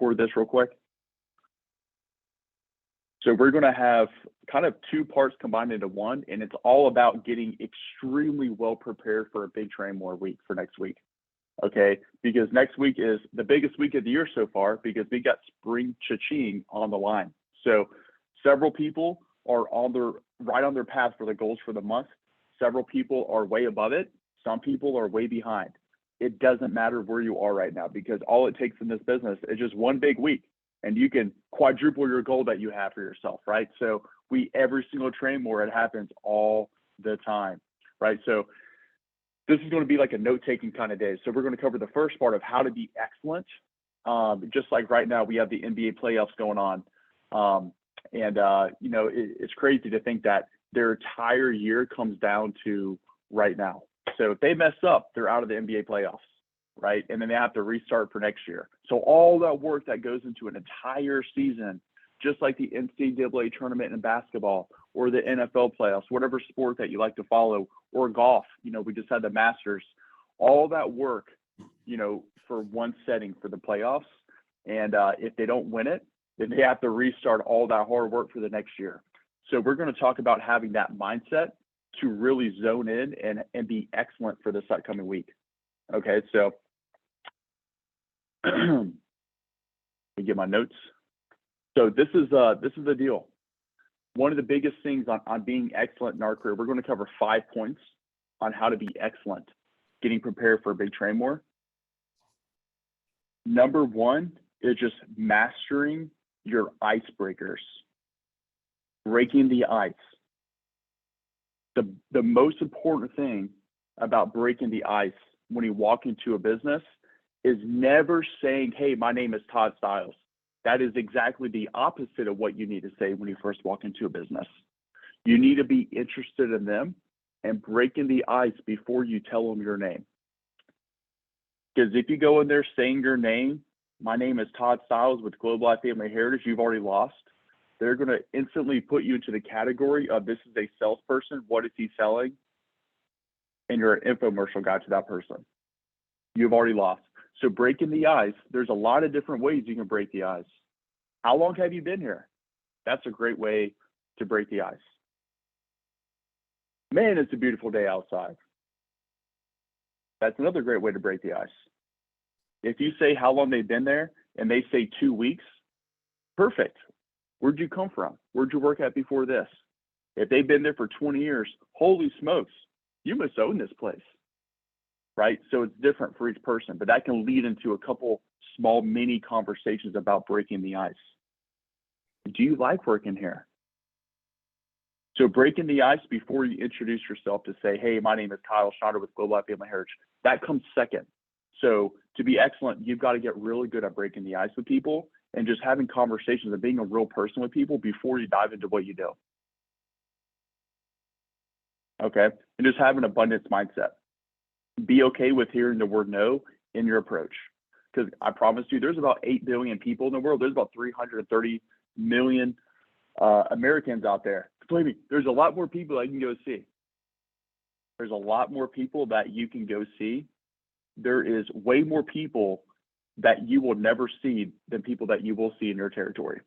record this real quick. So we're going to have kind of two parts combined into one, and it's all about getting extremely well prepared for a big Trainmore week for next week. Okay, because next week is the biggest week of the year so far because we got spring cha-ching on the line. So several people are right on their path for the goals for the month. Several people are way above it. Some people are way behind. It doesn't matter where you are right now because all it takes in this business is just one big week and you can quadruple your goal that you have for yourself, right? So every single Trainmore, it happens all the time, right? So this is going to be like a note-taking kind of day. So we're going to cover the first part of how to be excellent. Just like right now, we have the NBA playoffs going on. It's crazy to think that their entire year comes down to right now. So if they mess up, they're out of the NBA playoffs, right? And then they have to restart for next year. So all that work that goes into an entire season, just like the NCAA tournament in basketball or the NFL playoffs, whatever sport that you like to follow, or golf, we just had the Masters, all that work, for one setting for the playoffs. And if they don't win it, then they have to restart all that hard work for the next year. So we're going to talk about having that mindset to really zone in and be excellent for this upcoming week. Okay, so let me get my notes. So this is the deal. One of the biggest things on being excellent in our career, we're going to cover 5 points on how to be excellent, getting prepared for a big Trainmore. Number one is just mastering your icebreakers, breaking the ice. The most important thing about breaking the ice when you walk into a business is never saying, hey, my name is Todd Stiles. That is exactly the opposite of what you need to say when you first walk into a business. You need to be interested in them and breaking the ice before you tell them your name. Because if you go in there saying your name, my name is Todd Stiles with Global Life Family Heritage, you've already lost. They're going to instantly put you into the category of this is a salesperson. What is he selling? And you're an infomercial guy to that person. You've already lost. So breaking the ice, there's a lot of different ways you can break the ice. How long have you been here? That's a great way to break the ice. Man, it's a beautiful day outside. That's another great way to break the ice. If you say how long they've been there and they say 2 weeks, perfect. Where'd you come from? Where'd you work at before this? If they've been there for 20 years, holy smokes, you must own this place, right? So it's different for each person, but that can lead into a couple small mini conversations about breaking the ice. Do you like working here? So breaking the ice before you introduce yourself to say, hey, my name is Kyle Schneider with Global Life Family Heritage, that comes second. So to be excellent, you've got to get really good at breaking the ice with people and just having conversations and being a real person with people before you dive into what you do. Okay, and just have an abundance mindset. Be okay with hearing the word no in your approach. Because I promise you, there's about 8 billion people in the world. There's about 330 million Americans out there. Believe me, there's a lot more people that you can go see. There's a lot more people that you can go see. There is way more people that you will never see than people that you will see in your territory.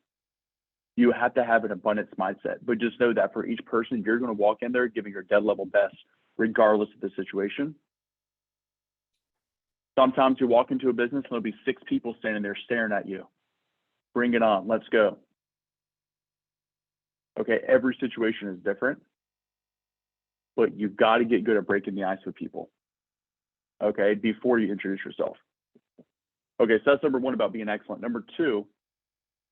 You have to have an abundance mindset, but just know that for each person, you're going to walk in there giving your dead level best, regardless of the situation. Sometimes you walk into a business and there'll be 6 people standing there staring at you. Bring it on, let's go. Okay, every situation is different, but you've got to get good at breaking the ice with people, okay, before you introduce yourself. Okay, so that's number one about being excellent. Number 2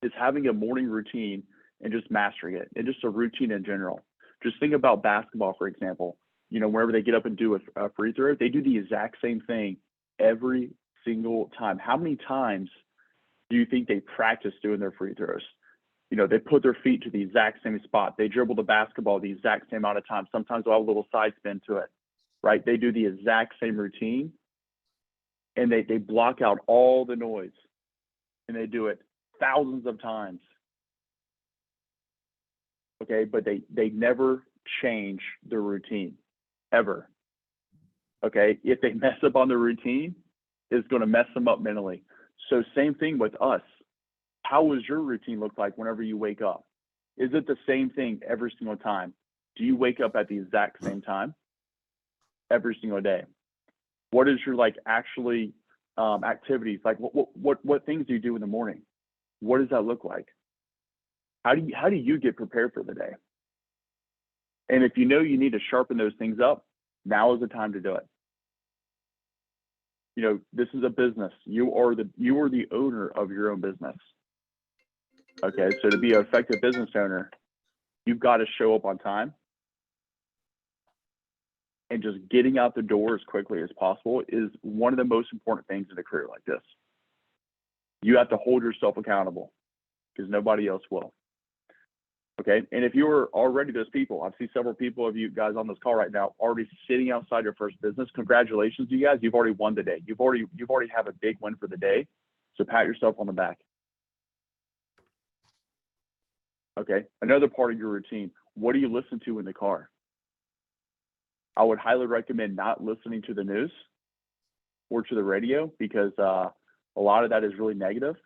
is having a morning routine and just mastering it, and just a routine in general. Just think about basketball, for example. Whenever they get up and do a free throw, they do the exact same thing every single time. How many times do you think they practice doing their free throws? They put their feet to the exact same spot. They dribble the basketball the exact same amount of time. Sometimes they'll have a little side spin to it, right? They do the exact same routine, and they block out all the noise, and they do it thousands of times. Okay, but they never change their routine, ever. Okay, if they mess up on the routine, it's going to mess them up mentally. So same thing with us. How does your routine look like whenever you wake up? Is it the same thing every single time? Do you wake up at the exact same time every single day? What is your like actually activities? Like what things do you do in the morning? What does that look like? How do you get prepared for the day? And if you know you need to sharpen those things up, now is the time to do it. You know, this is a business. You are the owner of your own business. Okay, so to be an effective business owner, you've got to show up on time. And just getting out the door as quickly as possible is one of the most important things in a career like this. You have to hold yourself accountable because nobody else will. Okay, and if you're already those people, I see several people of you guys on this call right now already sitting outside your first business. Congratulations, you guys. You've already won the day. You've already have a big win for the day. So pat yourself on the back. Okay, another part of your routine. What do you listen to in the car? I would highly recommend not listening to the news or to the radio because a lot of that is really negative.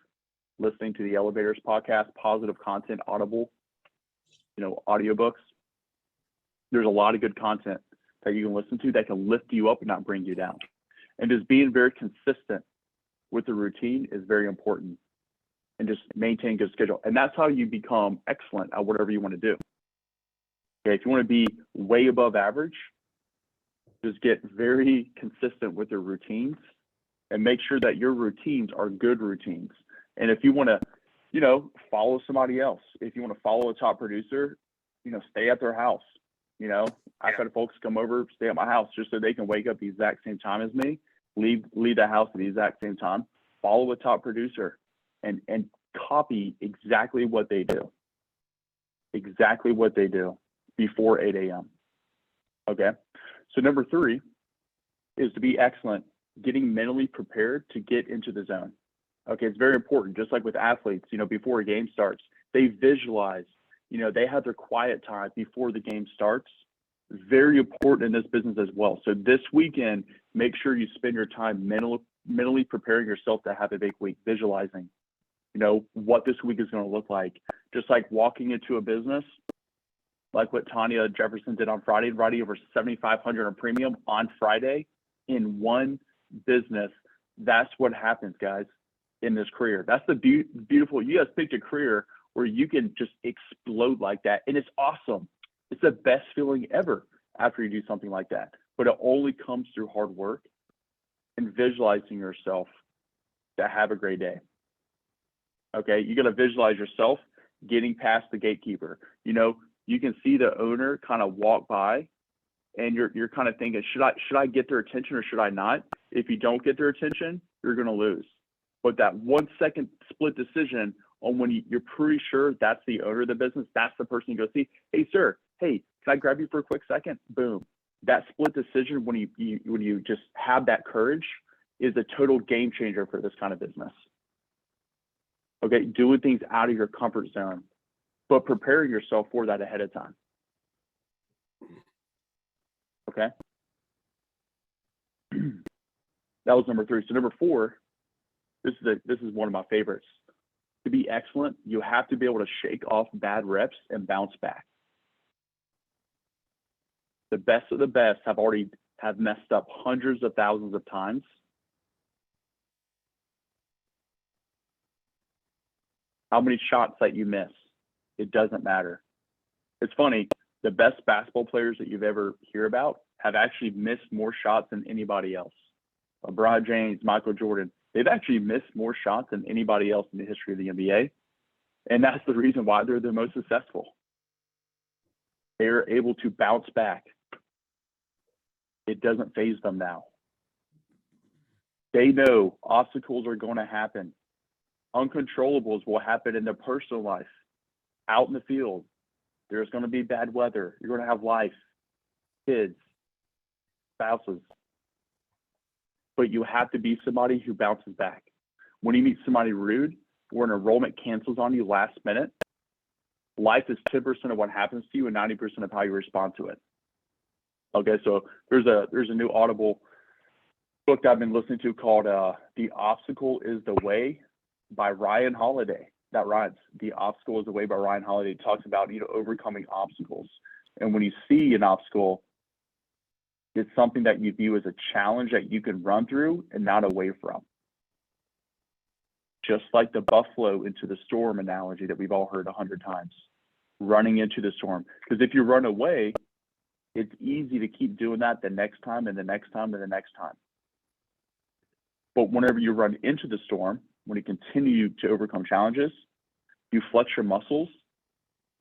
Listening to the Elevators podcast, positive content, Audible, audiobooks. There's a lot of good content that you can listen to that can lift you up and not bring you down. And just being very consistent with the routine is very important. And just maintain good schedule. And that's how you become excellent at whatever you want to do. Okay, if you want to be way above average, just get very consistent with your routines and make sure that your routines are good routines. And if you want to, follow somebody else, if you want to follow a top producer, stay at their house. I've had folks come over, stay at my house just so they can wake up the exact same time as me, leave the house at the exact same time, follow a top producer and copy exactly what they do before 8 a.m. Okay. So number 3 is to be excellent, getting mentally prepared to get into the zone. Okay, it's very important. Just like with athletes, before a game starts, they visualize, they have their quiet time before the game starts. Very important in this business as well. So this weekend, make sure you spend your time mentally preparing yourself to have a big week, visualizing, what this week is going to look like. Just like walking into a business, like what Tanya Jefferson did on Friday, writing over $7,500 on premium on Friday in one business. That's what happens, guys, in this career. That's the beautiful. You guys picked a career where you can just explode like that, and it's awesome. It's the best feeling ever after you do something like that. But it only comes through hard work and visualizing yourself to have a great day. Okay, you got to visualize yourself getting past the gatekeeper. You can see the owner kind of walk by, and you're kind of thinking, should I get their attention or should I not? If you don't get their attention, you're going to lose. But that 1 second split decision on when you're pretty sure that's the owner of the business, that's the person you go see. Hey, sir. Hey, can I grab you for a quick second? Boom. That split decision when you just have that courage is a total game changer for this kind of business. Okay, doing things out of your comfort zone, but preparing yourself for that ahead of time. Okay. That was number 3. So number 4, this is one of my favorites. To be excellent, you have to be able to shake off bad reps and bounce back. The best of the best have messed up hundreds of thousands of times. How many shots that you miss, it doesn't matter. It's funny, the best basketball players that you've ever hear about have actually missed more shots than anybody else. LeBron James, Michael Jordan, they've actually missed more shots than anybody else in the history of the NBA. And that's the reason why they're the most successful. They're able to bounce back. It doesn't faze them now. They know obstacles are going to happen. Uncontrollables will happen in their personal life. Out in the field, there's going to be bad weather. You're going to have life, kids, spouses. But you have to be somebody who bounces back. When you meet somebody rude or an enrollment cancels on you last minute, life is 10% of what happens to you and 90% of how you respond to it. Okay, so there's a new Audible book that I've been listening to called The Obstacle is the Way by Ryan Holiday. That rhymes. The Obstacle is the Way by Ryan Holiday. It talks about, overcoming obstacles. And when you see an obstacle, it's something that you view as a challenge that you can run through and not away from. Just like the buffalo into the storm analogy that we've all heard 100 times, running into the storm. Because if you run away, it's easy to keep doing that the next time and the next time and the next time. But whenever you run into the storm, when you continue to overcome challenges, you flex your muscles,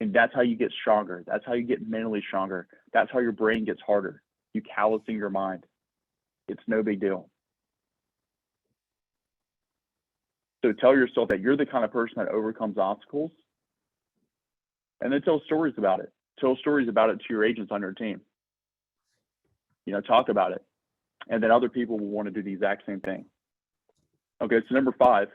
and that's how you get stronger. That's how you get mentally stronger. That's how your brain gets harder. You callousing your mind. It's no big deal. So tell yourself that you're the kind of person that overcomes obstacles, and then tell stories about it. Tell stories about it to your agents on your team. Talk about it. And then other people will want to do the exact same thing. Okay, so number 5,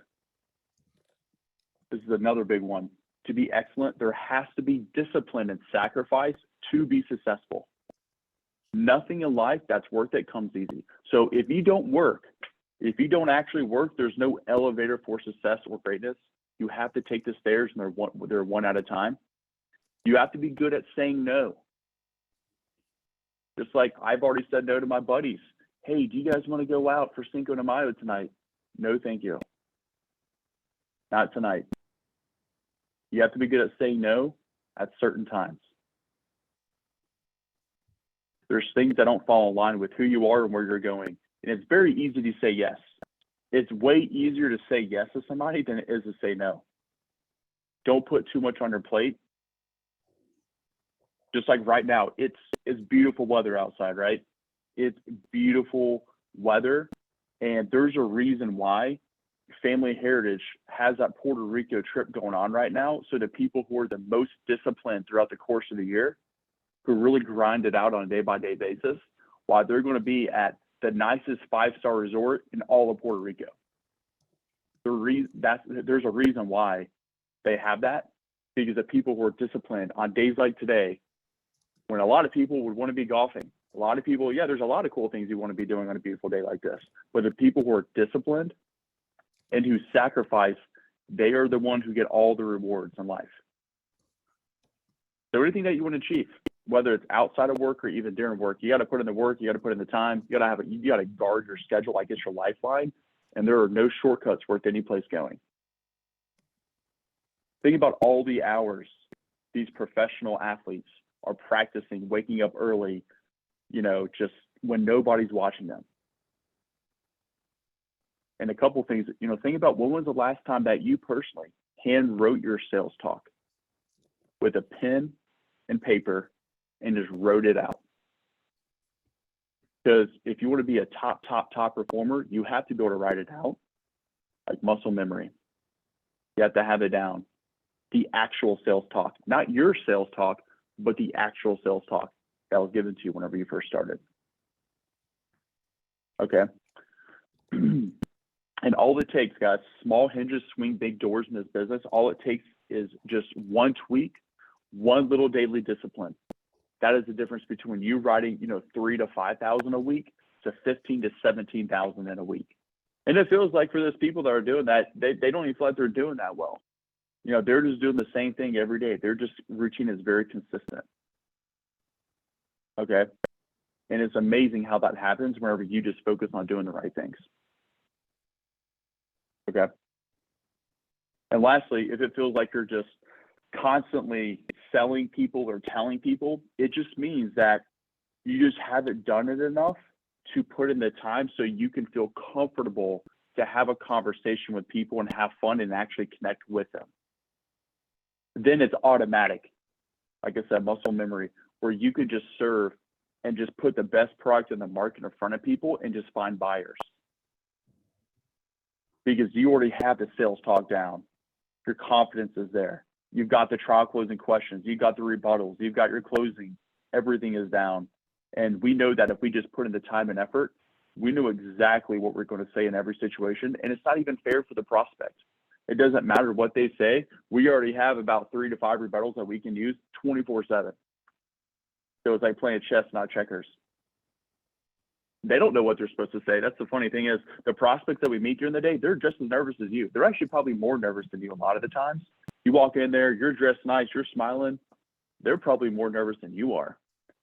this is another big one. To be excellent, there has to be discipline and sacrifice to be successful. Nothing in life that's worth it comes easy. So if you don't actually work, there's no elevator for success or greatness. You have to take the stairs, and they're one at a time. You have to be good at saying no. Just like I've already said no to my buddies. Hey, do you guys want to go out for Cinco de Mayo tonight? No, thank you. Not tonight. You have to be good at saying no at certain times. There's things that don't fall in line with who you are and where you're going. And it's very easy to say yes. It's way easier to say yes to somebody than it is to say no. Don't put too much on your plate. Just like right now, it's beautiful weather outside, right? It's beautiful weather. And there's a reason why Family Heritage has that Puerto Rico trip going on right now. So the people who are the most disciplined throughout the course of the year, who really grind it out on a day-by-day basis, why they're going to be at the nicest 5-star resort in all of Puerto Rico. There's a reason why they have that, because the people who are disciplined on days like today, when a lot of people would want to be golfing, a lot of people, there's a lot of cool things you want to be doing on a beautiful day like this. But the people who are disciplined and who sacrifice, they are the ones who get all the rewards in life. So anything that you want to achieve, whether it's outside of work or even during work, you got to put in the work, you got to put in the time, you got to guard your schedule like it's your lifeline, and there are no shortcuts worth any place going. Think about all the hours these professional athletes are practicing, waking up early, just when nobody's watching them. And a couple things, think about, when was the last time that you personally hand wrote your sales talk with a pen and paper and just wrote it out? Because if you want to be a top performer, you have to be able to write it out, like muscle memory. You have to have it down. The actual sales talk, not your sales talk, but the actual sales talk that was given to you whenever you first started. Okay. And all it takes, guys, small hinges swing big doors in this business. All it takes is just one tweak, one little daily discipline. That is the difference between you writing, 3,000 to 5,000 a week to 15,000 to 17,000 in a week. And it feels like for those people that are doing that, they don't even feel like they're doing that well. They're just doing the same thing every day. Their just routine is very consistent. Okay. And it's amazing how that happens whenever you just focus on doing the right things. Okay. And lastly, if it feels like you're just constantly selling people or telling people, it just means that you just haven't done it enough to put in the time so you can feel comfortable to have a conversation with people and have fun and actually connect with them. Then it's automatic, like I said, muscle memory, where you could just serve and just put the best product in the market in front of people and just find buyers. Because you already have the sales talk down. Your confidence is there. You've got the trial closing questions. You've got the rebuttals. You've got your closing. Everything is down. And we know that if we just put in the time and effort, we know exactly what we're going to say in every situation. And it's not even fair for the prospect. It doesn't matter what they say. We already have about 3 to 5 rebuttals that we can use 24/7. So it's like playing chess, not checkers. They don't know what they're supposed to say. That's the funny thing is the prospects that we meet during the day, they're just as nervous as you. They're actually probably more nervous than you a lot of the times. You walk in there, you're dressed nice, you're smiling. They're probably more nervous than you are.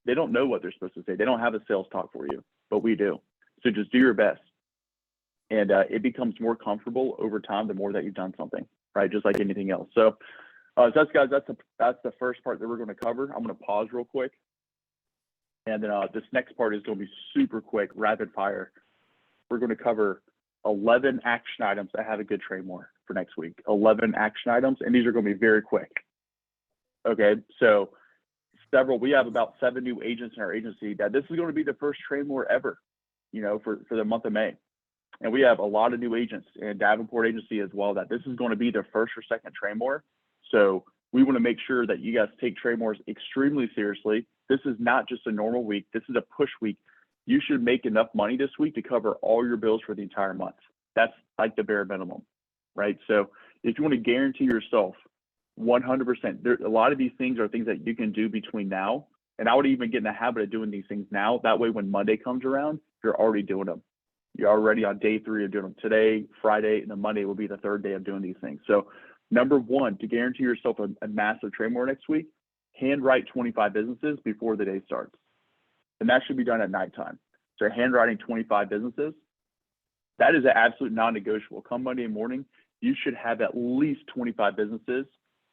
They don't know what they're supposed to say. They don't have a sales talk for you, but we do. So just do your best. And it becomes more comfortable over time the more that you've done something, right? Just like anything else. So that's the first part that we're going to cover. I'm going to pause real quick. And then this next part is going to be super quick, rapid fire. We're going to cover 11 action items that have a good Trainmore for next week. 11 action items, and these are going to be very quick. Okay, so we have about 7 new agents in our agency that this is going to be the first Trainmore ever, for the month of May. And we have a lot of new agents in Davenport agency as well that this is going to be their first or second Trainmore. So we want to make sure that you guys take Trainmores extremely seriously. This is not just a normal week. This is a push week. You should make enough money this week to cover all your bills for the entire month. That's like the bare minimum, right? So if you want to guarantee yourself 100%, a lot of these things are things that you can do between now. And I would even get in the habit of doing these things now. That way, when Monday comes around, you're already doing them. You're already on day 3 of doing them. Today, Friday, and then Monday will be the 3rd day of doing these things. So number 1, to guarantee yourself a massive Trainmore next week, handwrite 25 businesses before the day starts. And that should be done at nighttime. So handwriting 25 businesses, that is an absolute non-negotiable. Come Monday morning, you should have at least 25 businesses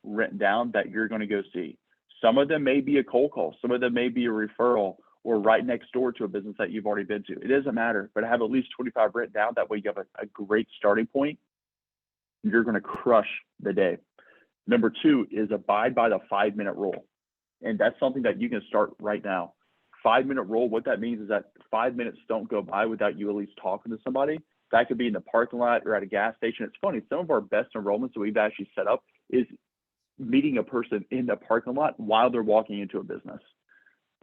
written down that you're going to go see. Some of them may be a cold call. Some of them may be a referral or right next door to a business that you've already been to. It doesn't matter, but have at least 25 written down. That way you have a great starting point. You're going to crush the day. Number 2 is abide by the 5-minute rule. And that's something that you can start right now. 5-minute rule, what that means is that 5 minutes don't go by without you at least talking to somebody. That could be in the parking lot or at a gas station. It's funny, some of our best enrollments that we've actually set up is meeting a person in the parking lot while they're walking into a business.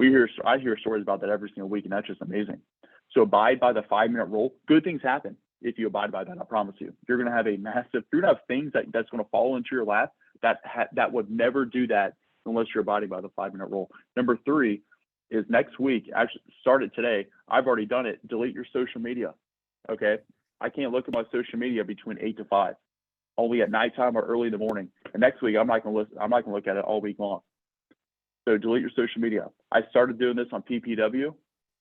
I hear stories about that every single week, and that's just amazing. So abide by the 5-minute rule. Good things happen if you abide by that, I promise you. You're going to have you're going to have things that's going to fall into your lap that would never do that unless you're abiding by the 5-minute rule. Number 3 is next week, actually started today. I've already done it. Delete your social media. Okay. I can't look at my social media between 8 to 5, only at nighttime or early in the morning. And next week, I'm not going to look at it all week long. So delete your social media. I started doing this on PPW,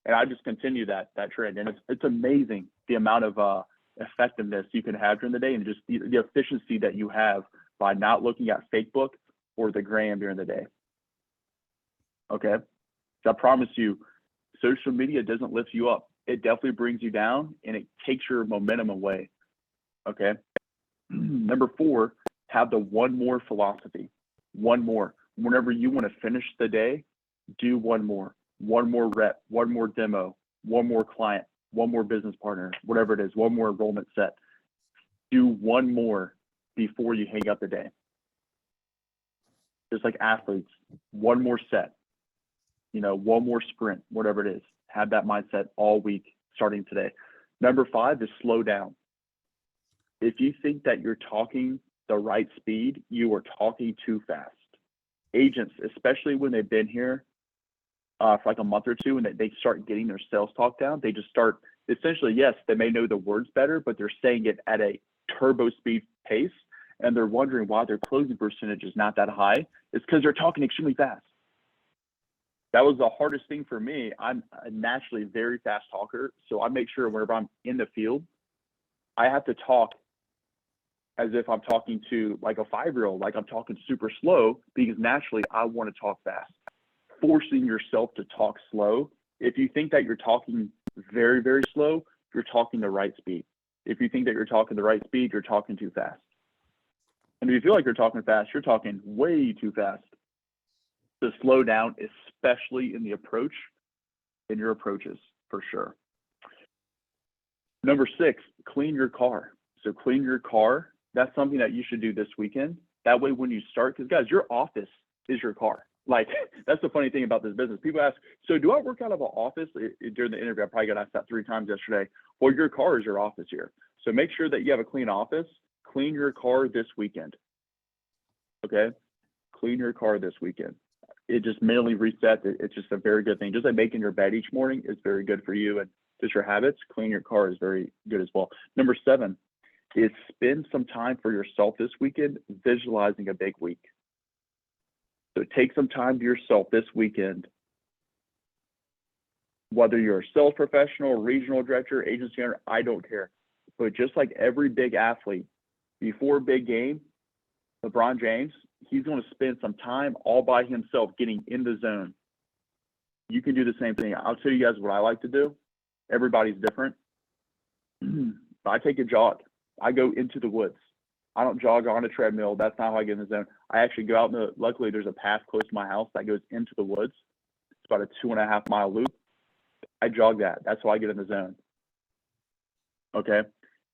and I just continue that trend. And it's amazing the amount of effectiveness you can have during the day and just the efficiency that you have by not looking at Facebook or the gram during the day. Okay. So I promise you, social media doesn't lift you up. It definitely brings you down and it takes your momentum away. Okay. Number 4, have the one more philosophy. One more. Whenever you want to finish the day, do one more rep, one more demo, one more client, one more business partner, whatever it is, one more enrollment set. Do one more before you hang up the day. Just like athletes, one more set, one more sprint, whatever it is. Have that mindset all week starting today. Number 5 is slow down. If you think that you're talking the right speed, you are talking too fast. Agents, especially when they've been here for like a month or 2 and they start getting their sales talk down, they just start, essentially, yes, they may know the words better, but they're saying it at a turbo speed pace, and they're wondering why their closing percentage is not that high. It's because they're talking extremely fast. That was the hardest thing for me. I'm a naturally very fast talker, so I make sure whenever I'm in the field, I have to talk as if I'm talking to like a 5-year-old, like I'm talking super slow, because naturally I want to talk fast. Forcing yourself to talk slow. If you think that you're talking very, very slow, you're talking the right speed. If you think that you're talking the right speed, you're talking too fast. And if you feel like you're talking fast, you're talking way too fast. To slow down, especially in your approaches, for sure. Number 6, clean your car. So clean your car. That's something that you should do this weekend. That way when you start, because guys, your office is your car. Like, that's the funny thing about this business. People ask, so do I work out of an office? During the interview, I probably got asked that 3 times yesterday. Well, your car is your office here. So make sure that you have a clean office. Clean your car this weekend. Okay? Clean your car this weekend. It just mentally resets. It's just a very good thing. Just like making your bed each morning is very good for you. And just your habits, cleaning your car is very good as well. Number 7 is spend some time for yourself this weekend visualizing a big week. So take some time to yourself this weekend, whether you're a sales professional, regional director, agency owner, I don't care. But just like every big athlete, before a big game, LeBron James, he's going to spend some time all by himself getting in the zone. You can do the same thing. I'll tell you guys what I like to do. Everybody's different. I take a jog. I go into the woods. I don't jog on a treadmill. That's not how I get in the zone. I actually go out luckily there's a path close to my house that goes into the woods. It's about a 2.5 mile loop. I jog that. That's how I get in the zone. Okay.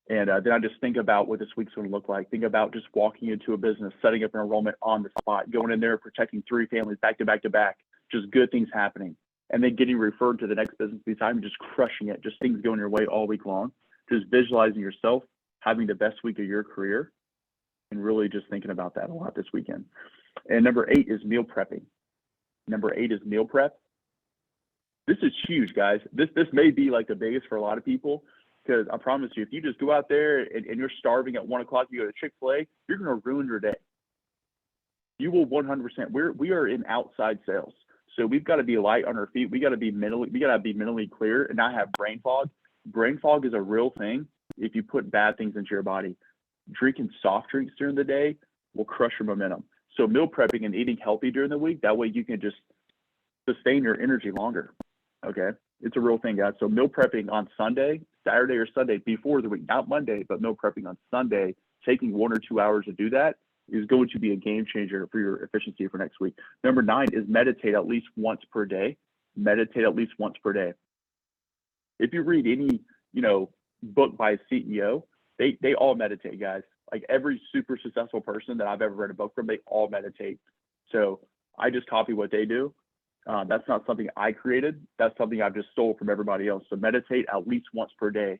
And then I just think about what this week's going to look like. Think about just walking into a business, setting up an enrollment on the spot, going in there, protecting 3 families back to back to back, just good things happening. And then getting referred to the next business beside me, just crushing it, just things going your way all week long. Just visualizing yourself having the best week of your career and really just thinking about that a lot this weekend. And number 8 is meal prepping. Number 8 is meal prep. This is huge, guys. This may be like the biggest for a lot of people, because I promise you, if you just go out there and you're starving at 1 o'clock, you go to Chick-fil-A, you're going to ruin your day. You will 100%. We are in outside sales. So we've got to be light on our feet. We got to be mentally clear and not have brain fog. Brain fog is a real thing if you put bad things into your body. Drinking soft drinks during the day will crush your momentum. So meal prepping and eating healthy during the week, that way you can just sustain your energy longer. Okay. It's a real thing, guys. So meal prepping on Sunday, Saturday or Sunday before the week, not Monday, but meal prepping on Sunday, taking 1 or 2 hours to do that is going to be a game changer for your efficiency for next week. Number 9 is meditate at least once per day. Meditate at least once per day. If you read any, book by a CEO, they all meditate, guys. Like every super successful person that I've ever read a book from, they all meditate. So I just copy what they do. That's not something I created. That's something I've just stole from everybody else. So meditate at least once per day.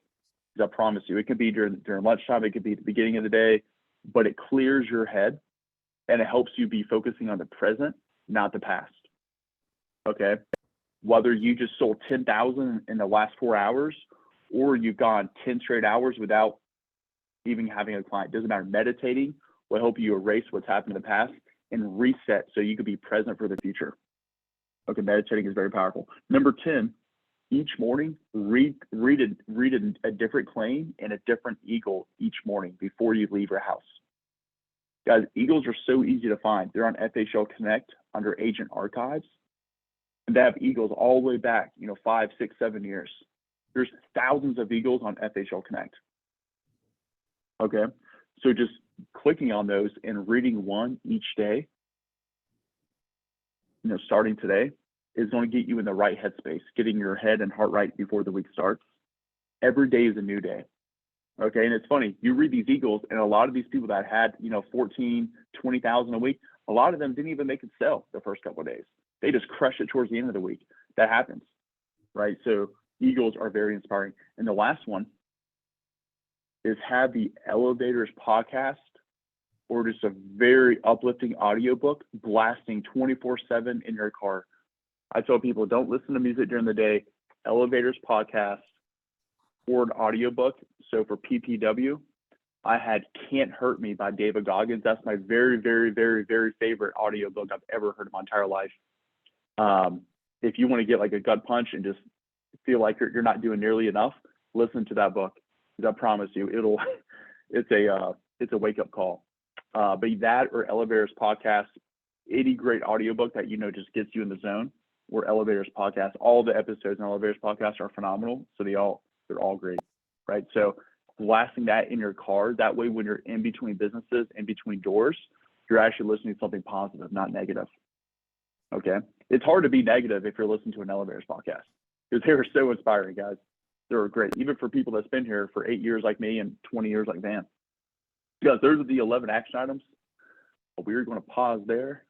I promise you, it could be during lunchtime. It could be at the beginning of the day, but it clears your head and it helps you be focusing on the present, not the past. Okay. Whether you just sold 10,000 in the last 4 hours, or you've gone 10 straight hours without even having a client, doesn't matter. Meditating will help you erase what's happened in the past and reset so you can be present for the future. Okay, meditating is very powerful. Number 10, each morning, read a different claim and a different eagle each morning before you leave your house. Guys, eagles are so easy to find. They're on FHL Connect under Agent Archives. And they have eagles all the way back, 5, 6, 7 years. There's thousands of eagles on FHL Connect. Okay, so just clicking on those and reading one each day, starting today, is going to get you in the right headspace, getting your head and heart right before the week starts. Every day is a new day. Okay, and it's funny, you read these eagles, and a lot of these people that had, 14, 20,000 a week, a lot of them didn't even make it sell the first couple of days. They just crush it towards the end of the week. That happens, right? So eagles are very inspiring. And the last one is have the Elevators podcast or just a very uplifting audiobook blasting 24/7 in your car. I tell people, don't listen to music during the day. Elevators podcast or an audiobook. So for PPW, I had Can't Hurt Me by David Goggins. That's my very, very, very, very favorite audiobook I've ever heard in my entire life. If you want to get like a gut punch and just feel like you're not doing nearly enough, listen to that book. I promise you, it's a wake up call. But that or Elevators podcast, any great audiobook that just gets you in the zone, or Elevators podcast. All the episodes in Elevators podcast are phenomenal. So they're all great, right? So blasting that in your car, that way when you're in between businesses, in between doors, you're actually listening to something positive, not negative. Okay, it's hard to be negative if you're listening to an Elevators podcast because they are so inspiring, guys. They're great, even for people that's been here for 8 years like me and 20 years like Van. Guys, those are the 11 action items. We're going to pause there